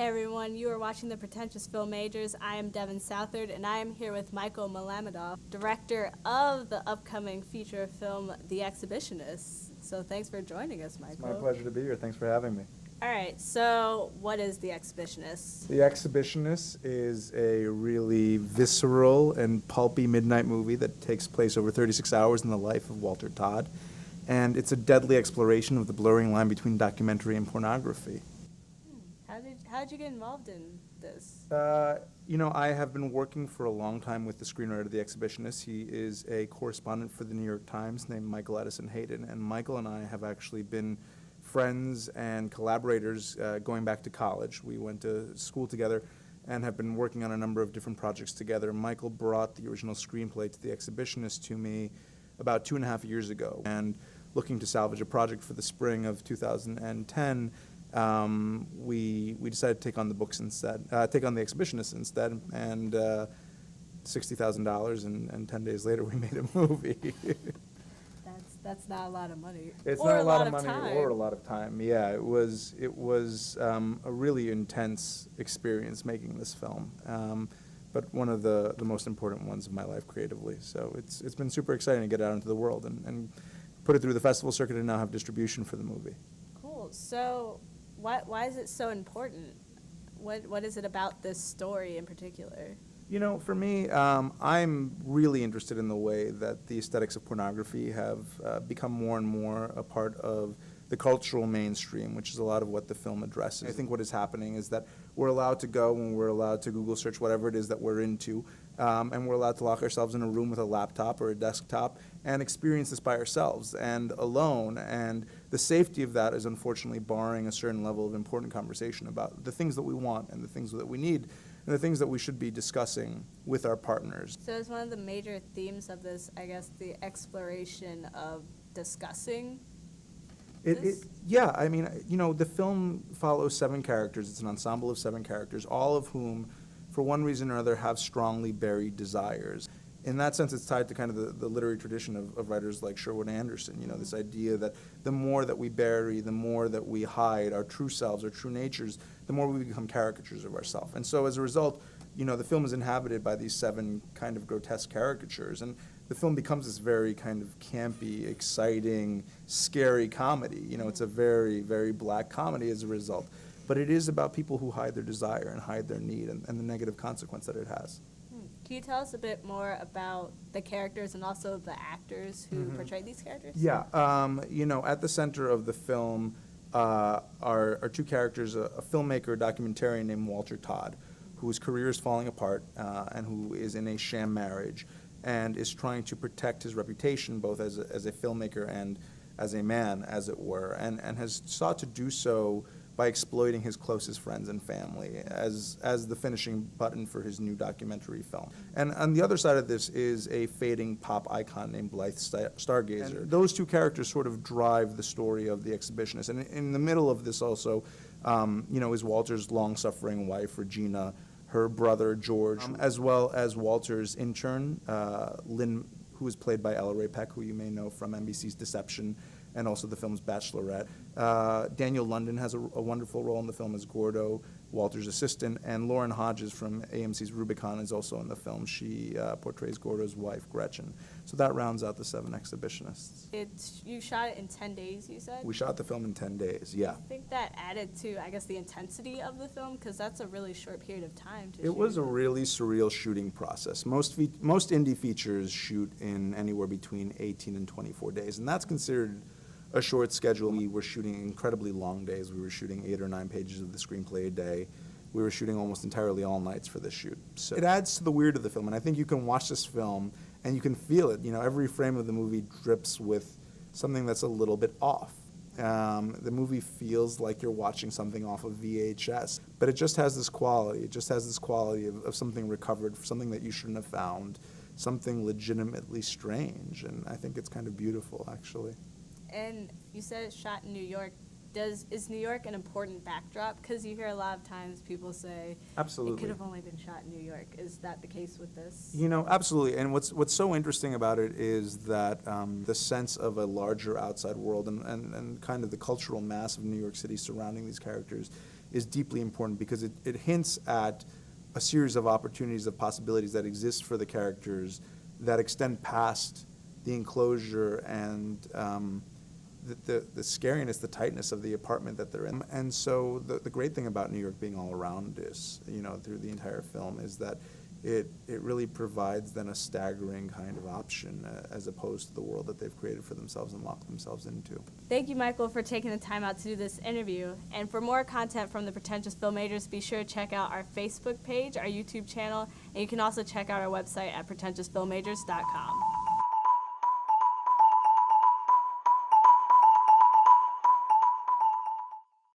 Hey everyone, you are watching the Pretentious Film Majors. I am Devin Southard, and I am here with Michael Melamedoff, director of the upcoming feature film, The Exhibitionists. So thanks for joining us, Michael. It's my pleasure to be here. Thanks for having me. All right, so what is The Exhibitionists? The Exhibitionists is a really visceral and pulpy midnight movie that takes place over 36 hours in the life of Walter Todd. And it's a deadly exploration of the blurring line between documentary and pornography. How did you get involved in this? I have been working for a long time with the screenwriter of The Exhibitionists. He is a correspondent for the New York Times named Michael Edison Hayden, and Michael and I have actually been friends and collaborators going back to college. We went to school together and have been working on a number of different projects together. Michael brought the original screenplay to The Exhibitionists to me about 2.5 years ago, and looking to salvage a project for the spring of 2010, we decided to take on the books instead, take on The Exhibitionists instead, and $60,000, and 10 days later we made a movie. That's not a lot of money. It's or not a lot of money time. or a lot of time. Yeah, it was a really intense experience making this film, but one of the most important ones of my life creatively. So it's been super exciting to get out into the world and put it through the festival circuit and now have distribution for the movie. Cool. So why is it so important? What is it about this story in particular? For me, I'm really interested in the way that the aesthetics of pornography have become more and more a part of the cultural mainstream, which is a lot of what the film addresses. I think what is happening is that we're allowed to go and we're allowed to Google search whatever it is that we're into, and we're allowed to lock ourselves in a room with a laptop or a desktop and experience this by ourselves and alone. And the safety of that is unfortunately barring a certain level of important conversation about the things that we want and the things that we need and the things that we should be discussing with our partners. So is one of the major themes of this, I guess, the exploration of discussing this? Yeah, I mean, the film follows 7 characters. It's an ensemble of 7 characters, all of whom, for one reason or another, have strongly buried desires. In that sense, it's tied to kind of the literary tradition of writers like Sherwood Anderson, this idea that the more that we bury, the more that we hide our true selves, our true natures, the more we become caricatures of ourselves. And so as a result, the film is inhabited by these 7 kind of grotesque caricatures, and the film becomes this very kind of campy, exciting, scary comedy. It's a very, very black comedy as a result. But it is about people who hide their desire and hide their need and the negative consequence that it has. Can you tell us a bit more about the characters and also the actors who portray these characters? Yeah, at the center of the film are 2 characters, a filmmaker, a documentarian named Walter Todd, whose career is falling apart and who is in a sham marriage and is trying to protect his reputation both as a filmmaker and as a man, as it were, and has sought to do so by exploiting his closest friends and family as the finishing button for his new documentary film. And on the other side of this is a fading pop icon named Blythe Stargazer. And those 2 characters sort of drive the story of The Exhibitionists. And in the middle of this also, is Walter's long-suffering wife, Regina, her brother, George, as well as Walter's intern, Lynn, who is played by Ella Ray Peck, who you may know from NBC's Deception, and also the film's Bachelorette. Daniel London has a wonderful role in the film as Gordo, Walter's assistant, and Lauren Hodges from AMC's Rubicon is also in the film. She portrays Gordo's wife, Gretchen. So that rounds out the 7 exhibitionists. You shot it in 10 days, you said? We shot the film in 10 days, yeah. I think that added to, I guess, the intensity of the film, because that's a really short period of time to shoot. It was a really surreal shooting process. Most indie features shoot in anywhere between 18 and 24 days, and that's considered a short schedule. We were shooting incredibly long days. We were shooting 8 or 9 pages of the screenplay a day. We were shooting almost entirely all nights for this shoot. So it adds to the weird of the film, and I think you can watch this film and you can feel it. Every frame of the movie drips with something that's a little bit off. The movie feels like you're watching something off of VHS, but it just has this quality. It just has this quality of something recovered, something that you shouldn't have found, something legitimately strange, and I think it's kind of beautiful, actually. And you said it's shot in New York. Is New York an important backdrop? Because you hear a lot of times people say, absolutely, it could have only been shot in New York. Is that the case with this? Absolutely. And what's so interesting about it is that the sense of a larger outside world and kind of the cultural mass of New York City surrounding these characters is deeply important because it hints at a series of opportunities, of possibilities that exist for the characters that extend past the enclosure and the scariness, the tightness of the apartment that they're in. And so the great thing about New York being all around us, through the entire film, is that it really provides then a staggering kind of option as opposed to the world that they've created for themselves and locked themselves into. Thank you, Michael, for taking the time out to do this interview. And for more content from the Pretentious Film Majors, be sure to check out our Facebook page, our YouTube channel, and you can also check out our website at pretentiousfilmmajors.com.